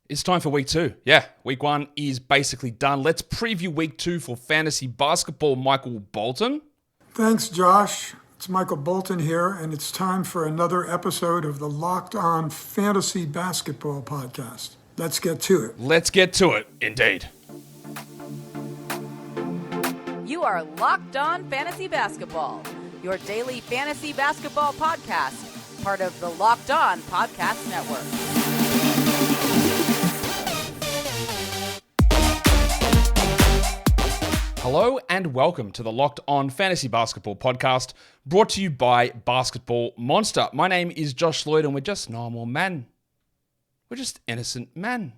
It's time for week 2. Yeah, week 1 is basically done. Let's preview week 2 for fantasy basketball. Michael Bolton. Thanks, Josh. It's Michael Bolton here, and it's time for another episode of the Locked On Fantasy Basketball Podcast. Let's get to it. Let's get to it, indeed. You are Locked On Fantasy Basketball, your daily fantasy basketball podcast, part of the Locked On Podcast Network. Hello and welcome to the Locked On Fantasy Basketball Podcast, brought to you by Basketball Monster. My name is Josh Lloyd and we're just normal men. We're just innocent men.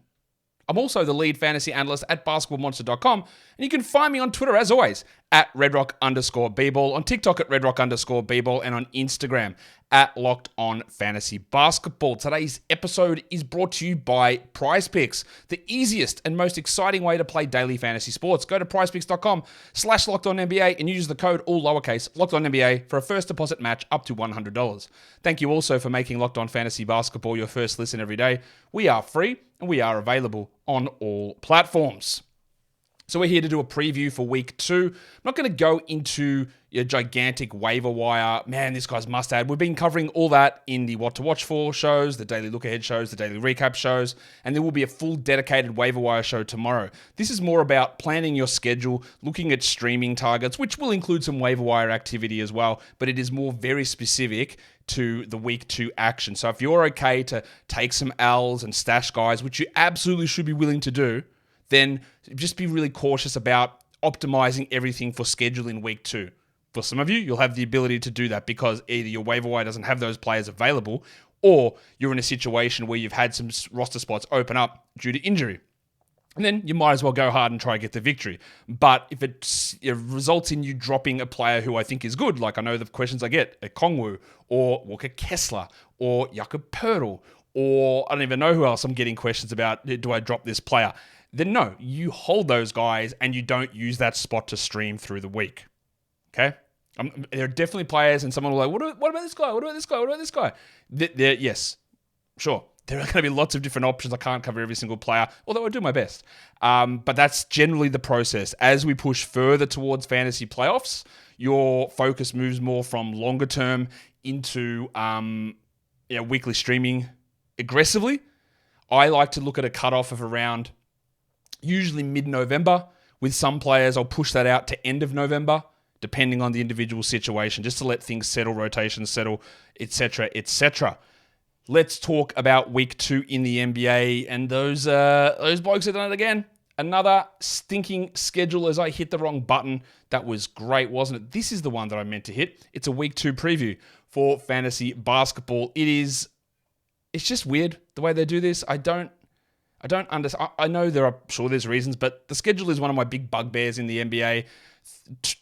I'm also the lead fantasy analyst at basketballmonster.com, and you can find me on Twitter, as always, at redrock_bball, on TikTok at redrock_bball, and on Instagram at Locked On Fantasy Basketball. Today's episode is brought to you by PrizePicks, the easiest and most exciting way to play daily fantasy sports. Go to prizepicks.com/LockedOnNBA and use the code, all lowercase, LockedOnNBA for a first deposit match up to $100. Thank you also for making Locked On Fantasy Basketball your first listen every day. We are free and we are available on all platforms. So we're here to do a preview for week 2. I'm not going to go into your gigantic waiver wire. Man, this guy's must add. We've been covering all that in the What to Watch For shows, the daily look ahead shows, the daily recap shows, and there will be a full dedicated waiver wire show tomorrow. This is more about planning your schedule, looking at streaming targets, which will include some waiver wire activity as well, but it is more very specific to the week 2 action. So if you're okay to take some L's and stash guys, which you absolutely should be willing to do, then just be really cautious about optimizing everything for schedule in week 2. For some of you, you'll have the ability to do that because either your waiver wire doesn't have those players available, or you're in a situation where you've had some roster spots open up due to injury. And then you might as well go hard and try to get the victory. But if it results in you dropping a player who I think is good, like I know the questions I get, a Kongwu, or Walker Kessler, or Jakob Poeltl, or I don't even know who else I'm getting questions about, do I drop this player? Then no, you hold those guys and you don't use that spot to stream through the week. Okay? There are definitely players, and someone will be like, what about this guy? What about this guy? What about this guy? Yes, sure. There are going to be lots of different options. I can't cover every single player, although I do my best. But that's generally the process. As we push further towards fantasy playoffs, your focus moves more from longer term into weekly streaming aggressively. I like to look at a cutoff of around usually mid-November. With some players, I'll push that out to end of November, depending on the individual situation, just to let things settle, rotations settle, etc., etc. Let's talk about week 2 in the NBA, and those blokes have done it again. Another stinking schedule as I hit the wrong button. That was great, wasn't it? This is the one that I meant to hit. It's a week 2 preview for fantasy basketball. It's just weird the way they do this. I don't understand. I know there's reasons, but the schedule is one of my big bugbears in the NBA.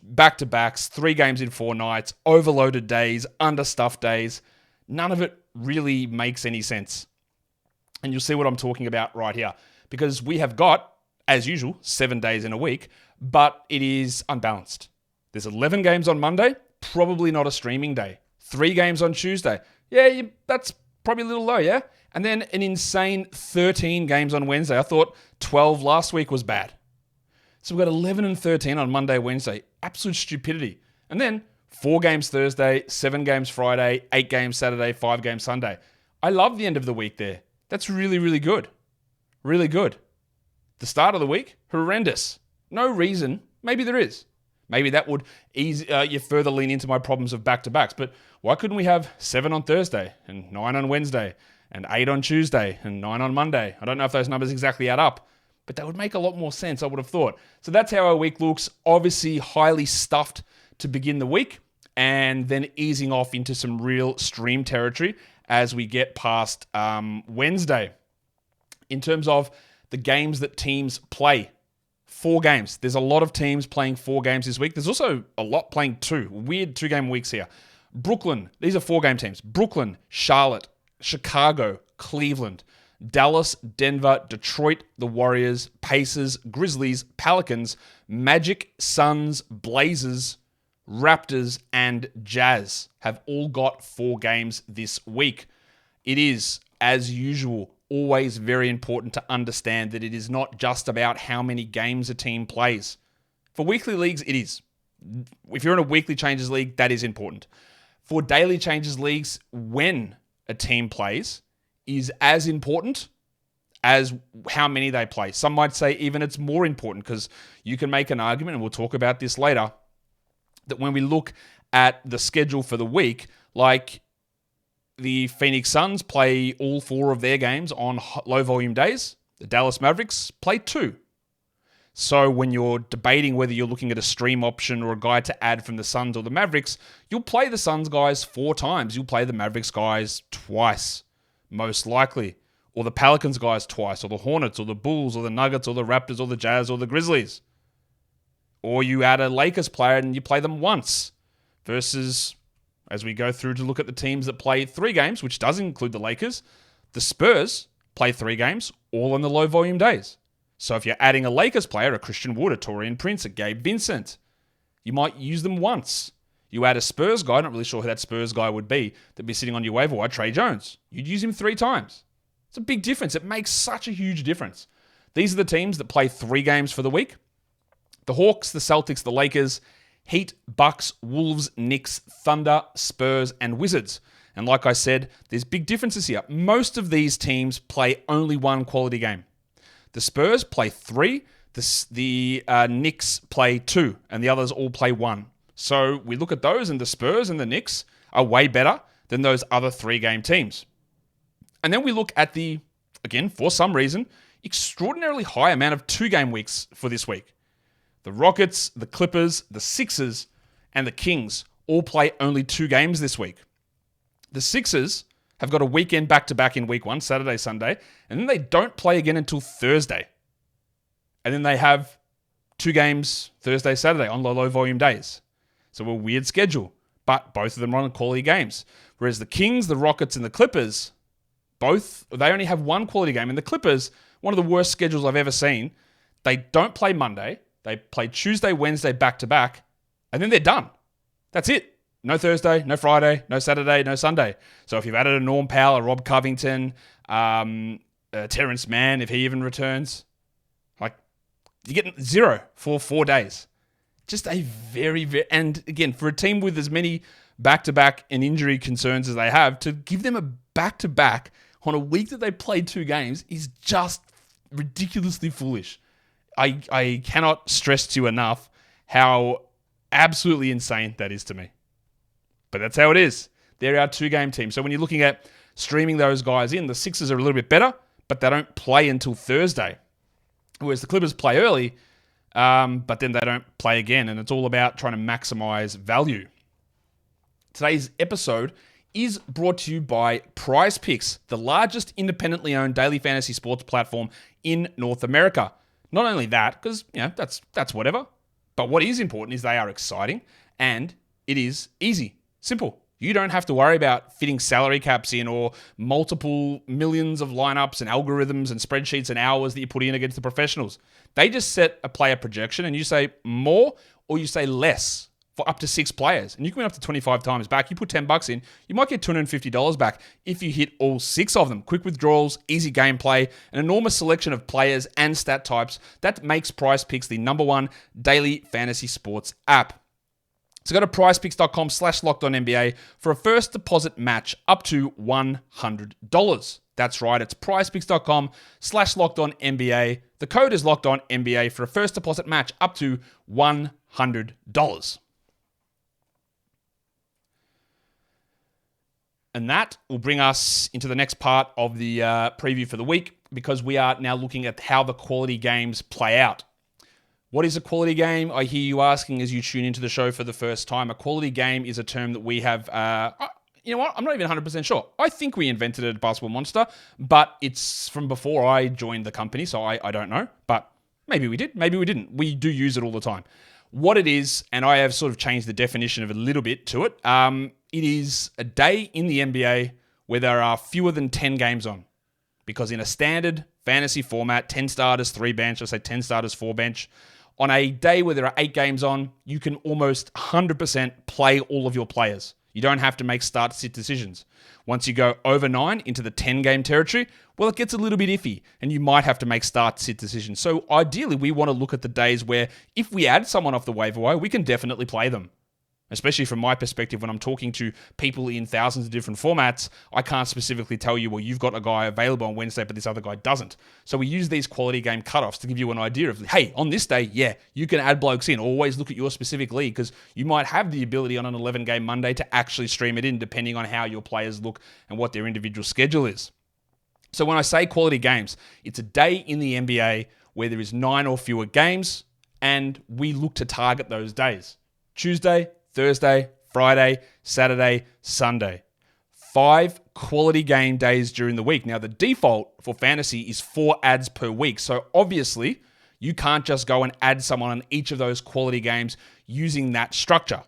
Back-to-backs, 3 games in 4 nights, overloaded days, understuffed days. None of it really makes any sense. And you'll see what I'm talking about right here. Because we have got, as usual, 7 days in a week, but it is unbalanced. There's 11 games on Monday, probably not a streaming day. 3 games on Tuesday. Yeah, that's probably a little low, yeah? And then an insane 13 games on Wednesday. I thought 12 last week was bad. So we've got 11 and 13 on Monday, Wednesday. Absolute stupidity. And then 4 games Thursday, 7 games Friday, 8 games Saturday, 5 games Sunday. I love the end of the week there. That's really, really good. Really good. The start of the week, horrendous. No reason. Maybe there is. Maybe that would ease you further lean into my problems of back-to-backs. But why couldn't we have 7 on Thursday and 9 on Wednesday and 8 on Tuesday and 9 on Monday? I don't know if those numbers exactly add up, but that would make a lot more sense, I would have thought. So that's how our week looks. Obviously highly stuffed to begin the week, and then easing off into some real stream territory as we get past Wednesday. In terms of the games that teams play, 4 games. There's a lot of teams playing 4 games this week. There's also a lot playing 2. Weird 2-game weeks here. Brooklyn, these are 4-game teams. Brooklyn, Charlotte, Chicago, Cleveland, Dallas, Denver, Detroit, the Warriors, Pacers, Grizzlies, Pelicans, Magic, Suns, Blazers, Raptors, and Jazz have all got 4 games this week. It is, as usual, always very important to understand that it is not just about how many games a team plays. For weekly leagues, it is. If you're in a weekly changes league, that is important. For daily changes leagues, when a team plays is as important as how many they play. Some might say even it's more important, because you can make an argument, and we'll talk about this later, that when we look at the schedule for the week, like the Phoenix Suns play all 4 of their games on low volume days, the Dallas Mavericks play 2. So when you're debating whether you're looking at a stream option or a guy to add from the Suns or the Mavericks, you'll play the Suns guys 4 times. You'll play the Mavericks guys twice, most likely. Or the Pelicans guys twice, or the Hornets, or the Bulls, or the Nuggets, or the Raptors, or the Jazz, or the Grizzlies. Or you add a Lakers player and you play them once. Versus, as we go through to look at the teams that play 3 games, which does include the Lakers, the Spurs play 3 games, all on the low volume days. So if you're adding a Lakers player, a Christian Wood, a Taurean Prince, a Gabe Vincent, you might use them once. You add a Spurs guy, not really sure who that Spurs guy would be, that'd be sitting on your waiver wire, Trey Jones. You'd use him 3 times. It's a big difference. It makes such a huge difference. These are the teams that play 3 games for the week. The Hawks, the Celtics, the Lakers, Heat, Bucks, Wolves, Knicks, Thunder, Spurs, and Wizards. And like I said, there's big differences here. Most of these teams play only 1 quality game. The Spurs play 3, the Knicks play 2, and the others all play 1. So we look at those, and the Spurs and the Knicks are way better than those other 3-game teams. And then we look at the, again, for some reason, extraordinarily high amount of 2-game weeks for this week. The Rockets, the Clippers, the Sixers, and the Kings all play only 2 games this week. The Sixers have got a weekend back-to-back in week 1, Saturday, Sunday, and then they don't play again until Thursday. And then they have 2 games Thursday, Saturday on low volume days. So a weird schedule, but both of them are on quality games. Whereas the Kings, the Rockets, and the Clippers, they only have 1 quality game. And the Clippers, one of the worst schedules I've ever seen, they don't play Monday. They play Tuesday, Wednesday, back-to-back, and then they're done. That's it. No Thursday, no Friday, no Saturday, no Sunday. So if you've added a Norm Powell, a Rob Covington, Terrence Mann, if he even returns, like, you're getting 0 for 4 days. Just a very, very... And again, for a team with as many back-to-back and injury concerns as they have, to give them a back-to-back on a week that they played 2 games is just ridiculously foolish. I cannot stress to you enough how absolutely insane that is to me. But that's how it is. They're our 2-game team. So when you're looking at streaming those guys in, the Sixers are a little bit better, but they don't play until Thursday. Whereas the Clippers play early, but then they don't play again. And it's all about trying to maximize value. Today's episode is brought to you by Prize Picks, the largest independently owned daily fantasy sports platform in North America. Not only that, because that's whatever, but what is important is they are exciting and it is easy, simple. You don't have to worry about fitting salary caps in or multiple millions of lineups and algorithms and spreadsheets and hours that you put in against the professionals. They just set a player projection and you say more or you say less for up to 6 players. And you can win up to 25 times back. You put $10 in, you might get $250 back if you hit all 6 of them. Quick withdrawals, easy gameplay, an enormous selection of players and stat types. That makes Prize Picks the #1 daily fantasy sports app. So go to prizepicks.com/lockedonnba for a first deposit match up to $100. That's right, it's prizepicks.com/lockedonnba. The code is lockedonnba for a first deposit match up to $100. And that will bring us into the next part of the preview for the week, because we are now looking at how the quality games play out. What is a quality game? I hear you asking as you tune into the show for the first time. A quality game is a term that we have... you know what? I'm not even 100% sure. I think we invented it at Basketball Monster, but it's from before I joined the company, so I don't know. But maybe we did, maybe we didn't. We do use it all the time. What it is, and I have sort of changed the definition of it a little bit to it, it is a day in the NBA where there are fewer than 10 games on. Because in a standard fantasy format, 10 starters, 3 bench, I say 10 starters, 4 bench, on a day where there are 8 games on, you can almost 100% play all of your players. You don't have to make start-sit decisions. Once you go over 9 into the 10-game territory, well, it gets a little bit iffy, and you might have to make start-sit decisions. So ideally, we want to look at the days where if we add someone off the waiver wire, we can definitely play them. Especially from my perspective, when I'm talking to people in thousands of different formats, I can't specifically tell you, well, you've got a guy available on Wednesday, but this other guy doesn't. So we use these quality game cutoffs to give you an idea of, hey, on this day, yeah, you can add blokes in. Always look at your specific league, because you might have the ability on an 11-game Monday to actually stream it in, depending on how your players look and what their individual schedule is. So when I say quality games, it's a day in the NBA where there is 9 or fewer games, and we look to target those days. Tuesday, Thursday, Friday, Saturday, Sunday. 5 quality game days during the week. Now, the default for fantasy is 4 ads per week. So obviously, you can't just go and add someone on each of those quality games using that structure.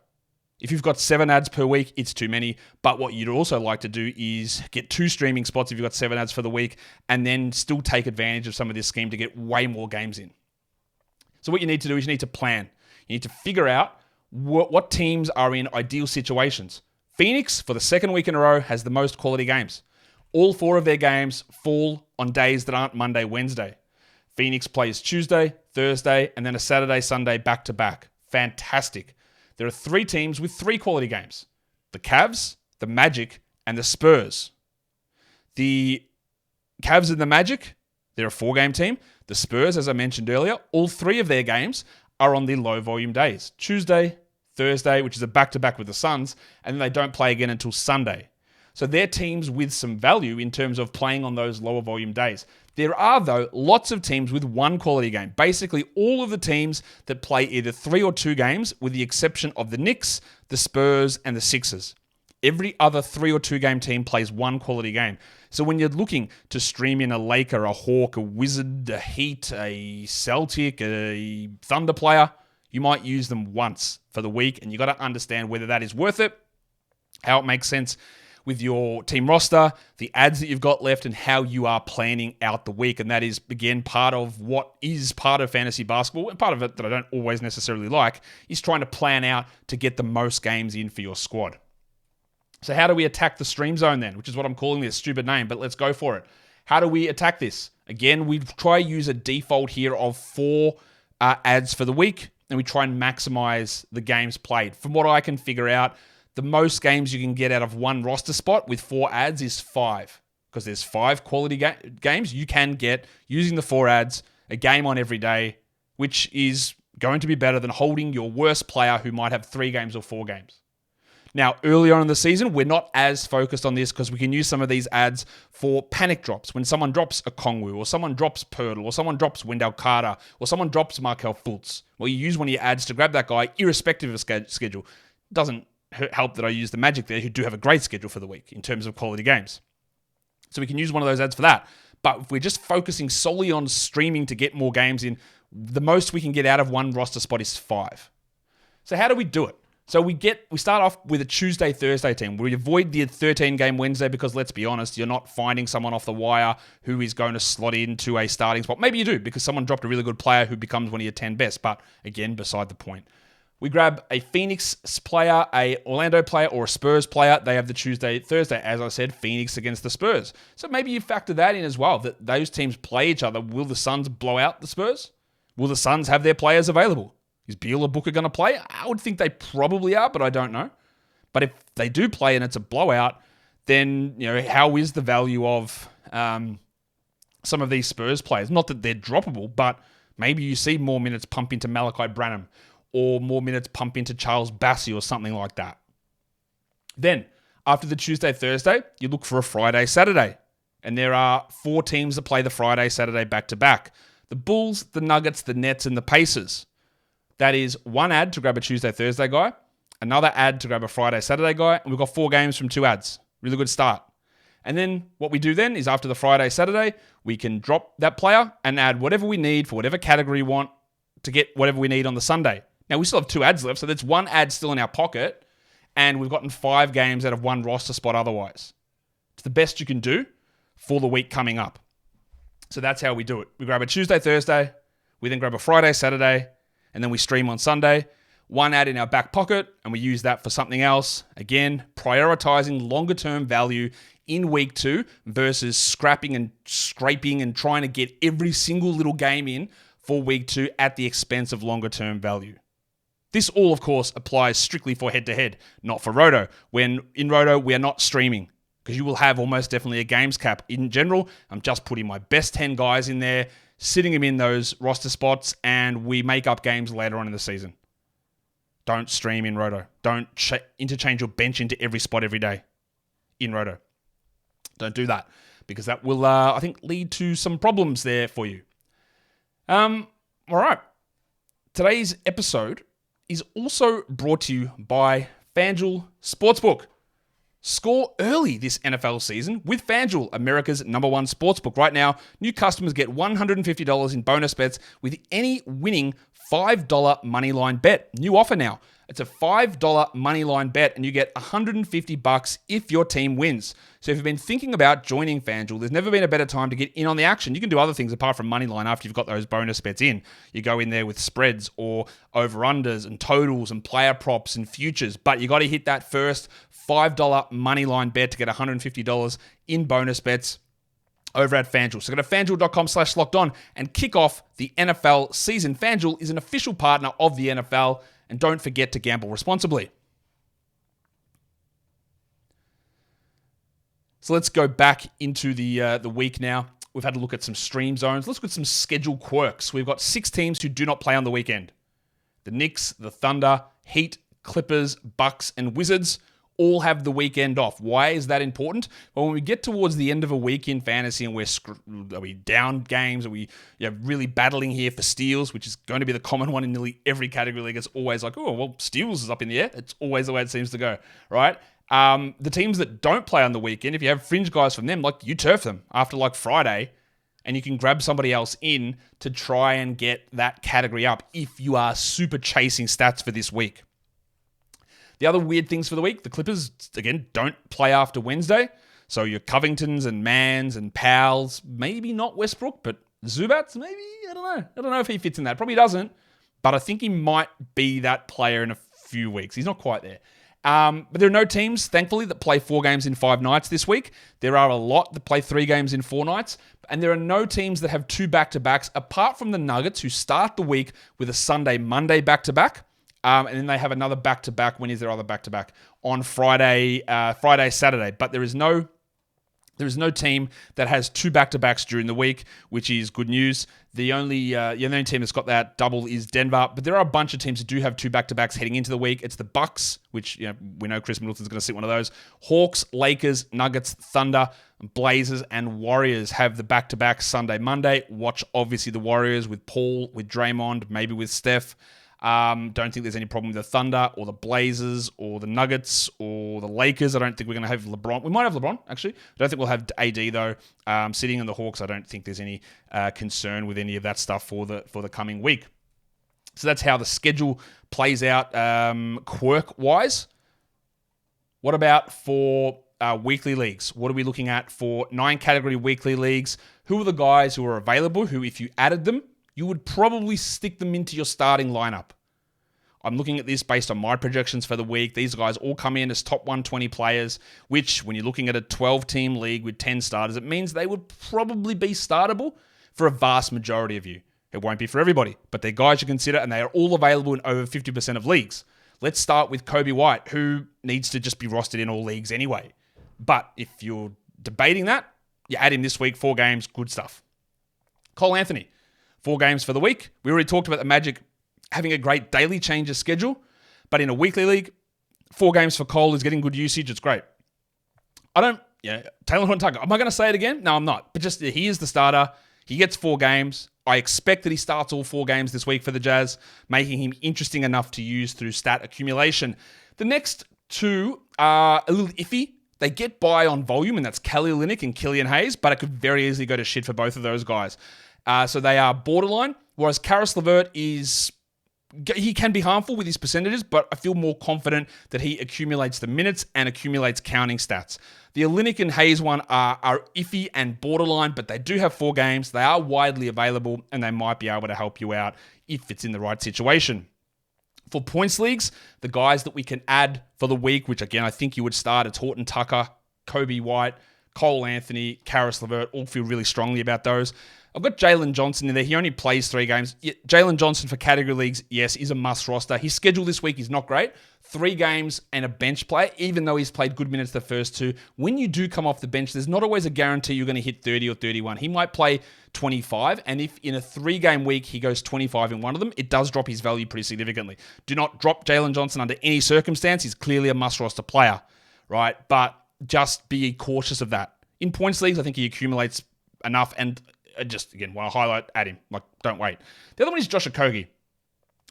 If you've got 7 ads per week, it's too many. But what you'd also like to do is get 2 streaming spots if you've got 7 ads for the week, and then still take advantage of some of this scheme to get way more games in. So what you need to do is you need to plan. You need to figure out what teams are in ideal situations. Phoenix, for the second week in a row, has the most quality games. All 4 of their games fall on days that aren't Monday, Wednesday. Phoenix plays Tuesday, Thursday, and then a Saturday, Sunday back-to-back. Fantastic. There are 3 teams with 3 quality games. The Cavs, the Magic, and the Spurs. The Cavs and the Magic, they're a 4-game team. The Spurs, as I mentioned earlier, all 3 of their games are on the low-volume days. Tuesday, Thursday, which is a back-to-back with the Suns, and then they don't play again until Sunday. So they're teams with some value in terms of playing on those lower-volume days. There are, though, lots of teams with 1 quality game. Basically, all of the teams that play either 3 or 2 games, with the exception of the Knicks, the Spurs, and the Sixers. Every other 3 or 2 game team plays 1 quality game. So when you're looking to stream in a Laker, a Hawk, a Wizard, a Heat, a Celtic, a Thunder player, you might use them once for the week, and you got to understand whether that is worth it, how it makes sense with your team roster, the ads that you've got left, and how you are planning out the week. And that is, again, part of what is part of fantasy basketball, and part of it that I don't always necessarily like, is trying to plan out to get the most games in for your squad. So how do we attack the stream zone then, which is what I'm calling this stupid name, but let's go for it. How do we attack this? Again, we try to use a default here of 4 ads for the week, and we try and maximize the games played. From what I can figure out, the most games you can get out of 1 roster spot with 4 ads is 5, because there's 5 quality games you can get using the 4 ads, a game on every day, which is going to be better than holding your worst player who might have 3 games or 4 games. Now, earlier on in the season, we're not as focused on this because we can use some of these ads for panic drops. When someone drops a Kongwu, or someone drops Pirtle, or someone drops Wendell Carter, or someone drops Markelle Fultz. Well, you use one of your ads to grab that guy, irrespective of schedule. Doesn't help that I use the Magic there, who do have a great schedule for the week in terms of quality games. So we can use one of those ads for that. But if we're just focusing solely on streaming to get more games in, the most we can get out of 1 roster spot is 5. So how do we do it? So we start off with a Tuesday, Thursday team. We avoid the 13-game Wednesday because, let's be honest, you're not finding someone off the wire who is going to slot into a starting spot. Maybe you do, because someone dropped a really good player who becomes one of your 10 best. But again, beside the point. We grab a Phoenix player, a Orlando player, or a Spurs player. They have the Tuesday, Thursday. As I said, Phoenix against the Spurs. So maybe you factor that in as well, that those teams play each other. Will the Suns blow out the Spurs? Will the Suns have their players available? Is Beal or Booker going to play? I would think they probably are, but I don't know. But if they do play and it's a blowout, then how is the value of some of these Spurs players? Not that they're droppable, but maybe you see more minutes pump into Malachi Branham, or more minutes pump into Charles Bassey or something like that. Then, after the Tuesday, Thursday, you look for a Friday, Saturday. And there are 4 teams that play the Friday, Saturday back-to-back. The Bulls, the Nuggets, the Nets, and the Pacers. That is 1 ad to grab a Tuesday, Thursday guy, another ad to grab a Friday, Saturday guy, and we've got 4 games from 2 ads. Really good start. And then what we do then is after the Friday, Saturday, we can drop that player and add whatever we need for whatever category we want to get whatever we need on the Sunday. Now, we still have 2 ads left, so there's 1 ad still in our pocket, and we've gotten 5 games out of 1 roster spot otherwise. It's the best you can do for the week coming up. So that's how we do it. We grab a Tuesday, Thursday, we then grab a Friday, Saturday, and then we stream on Sunday. one ad in our back pocket and we use that for something else. Again, prioritizing longer term value in week 2 versus scrapping and scraping and trying to get every single little game in for week 2 at the expense of longer term value. This all, of course, applies strictly for head-to-head, not for Roto. When in Roto, we are not streaming because you will have almost definitely a games cap. In general, I'm just putting my best 10 guys in there, sitting them in those roster spots, and we make up games later on in the season. Don't stream in Roto. Don't interchange your bench into every spot every day in Roto. Don't do that because that will, I think, lead to some problems there for you. All right. Today's episode is also brought to you by FanDuel Sportsbook. Score early this NFL season with FanDuel, America's #1 sportsbook. Right now, new customers get $150 in bonus bets with any winning $5 moneyline bet. New offer now. It's a $5 moneyline bet and you get $150 if your team wins. So if you've been thinking about joining FanDuel, there's never been a better time to get in on the action. You can do other things apart from moneyline after you've got those bonus bets in. You go in there with spreads or over-unders and totals and player props and futures, but you got to hit that first $5 moneyline bet to get $150 in bonus bets over at FanDuel. So go to FanDuel.com/lockedon and kick off the NFL season. FanDuel is an official partner of the NFL, and don't forget to gamble responsibly. So let's go back into the week now. We've had a look at some stream zones. Let's look at some schedule quirks. We've got 6 teams who do not play on the weekend. The Knicks, the Thunder, Heat, Clippers, Bucks, and Wizards all have the weekend off. Why is that important? Well, when we get towards the end of a week in fantasy and are we down games? Are we really battling here for steals, which is going to be the common one in nearly every category league? It's always like, oh, well, steals is up in the air. It's always the way it seems to go, right? The teams that don't play on the weekend, if you have fringe guys from them, like you turf them after like Friday, and you can grab somebody else in to try and get that category up if you are super chasing stats for this week. The other weird things for the week, the Clippers, again, don't play after Wednesday. So your Covingtons and Mans and Powells, maybe not Westbrook, but Zubats, maybe, I don't know. I don't know if he fits in that. Probably doesn't, but I think he might be that player in a few weeks. He's not quite there. But there are no teams, thankfully, that play 4 games in 5 nights this week. There are a lot that play 3 games in 4 nights. And there are no teams that have 2 back-to-backs, apart from the Nuggets, who start the week with a Sunday-Monday back-to-back. And then they have another back-to-back. When is their other back-to-back? On Friday, Saturday. But there is no team that has 2 back-to-backs during the week, which is good news. The only team that's got that double is Denver. But there are a bunch of teams that do have 2 back-to-backs heading into the week. It's the Bucks, which we know Chris Middleton's going to sit one of those. Hawks, Lakers, Nuggets, Thunder, Blazers, and Warriors have the back-to-back Sunday, Monday. Watch, obviously, the Warriors with Paul, with Draymond, maybe with Steph. Don't think there's any problem with the Thunder or the Blazers or the Nuggets or the Lakers. I don't think we're going to have LeBron. We might have LeBron, actually. I don't think we'll have AD, though. Sitting in the Hawks, I don't think there's any concern with any of that stuff for the coming week. So that's how the schedule plays out quirk-wise. What about for weekly leagues? What are we looking at for 9-category weekly leagues? Who are the guys who are available who, if you added them, you would probably stick them into your starting lineup? I'm looking at this based on my projections for the week. These guys all come in as top 120 players, which when you're looking at a 12-team league with 10 starters, it means they would probably be startable for a vast majority of you. It won't be for everybody, but they're guys you consider, and they are all available in over 50% of leagues. Let's start with Kobe White, who needs to just be rostered in all leagues anyway. But if you're debating that, you add him this week, 4 games, good stuff. Cole Anthony, 4 games for the week. We already talked about the Magic having a great daily changes schedule, but in a weekly league, 4 games for Cole is getting good usage. It's great. Taylor Horton-Tucker. Am I going to say it again? No, I'm not. But just he is the starter. He gets 4 games. I expect that he starts all 4 games this week for the Jazz, making him interesting enough to use through stat accumulation. The next 2 are a little iffy. They get by on volume, and that's Kelly Olynyk and Killian Hayes, but it could very easily go to shit for both of those guys. So they are borderline, whereas Karis LeVert he can be harmful with his percentages, but I feel more confident that he accumulates the minutes and accumulates counting stats. The Olynyk and Hayes one are iffy and borderline, but they do have 4 games. They are widely available, and they might be able to help you out if it's in the right situation. For points leagues, the guys that we can add for the week, which again, I think you would start, it's Horton Tucker, Kobe White, Cole Anthony, Karis LeVert, all feel really strongly about those. I've got Jalen Johnson in there. He only plays 3 games. Jalen Johnson for category leagues, yes, is a must roster. His schedule this week is not great. 3 games and a bench play, even though he's played good minutes the first 2. When you do come off the bench, there's not always a guarantee you're going to hit 30 or 31. He might play 25, and if in a 3-game week he goes 25 in one of them, it does drop his value pretty significantly. Do not drop Jalen Johnson under any circumstance. He's clearly a must roster player, right? But just be cautious of that. In points leagues, I think he accumulates enough, and just, again, want to highlight, add him. Like, don't wait. The other one is Josh Okogie.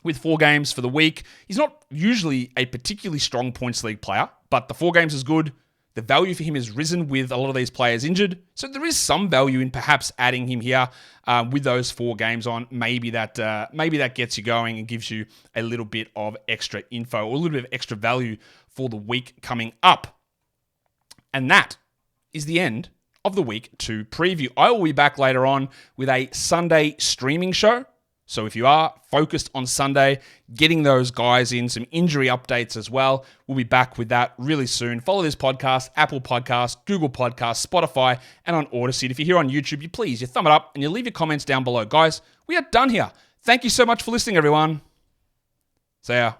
With 4 games for the week. He's not usually a particularly strong points league player, but the 4 games is good. The value for him has risen with a lot of these players injured. So there is some value in perhaps adding him here with those 4 games on. Maybe that gets you going and gives you a little bit of extra info or a little bit of extra value for the week coming up. And that is the end of the week 2 preview. I will be back later on with a Sunday streaming show. So if you are focused on Sunday, getting those guys in, some injury updates as well, we'll be back with that really soon. Follow this podcast, Apple Podcasts, Google Podcasts, Spotify, and on Odyssey. If you're here on YouTube, you thumb it up and you leave your comments down below. Guys, we are done here. Thank you so much for listening, everyone. See ya.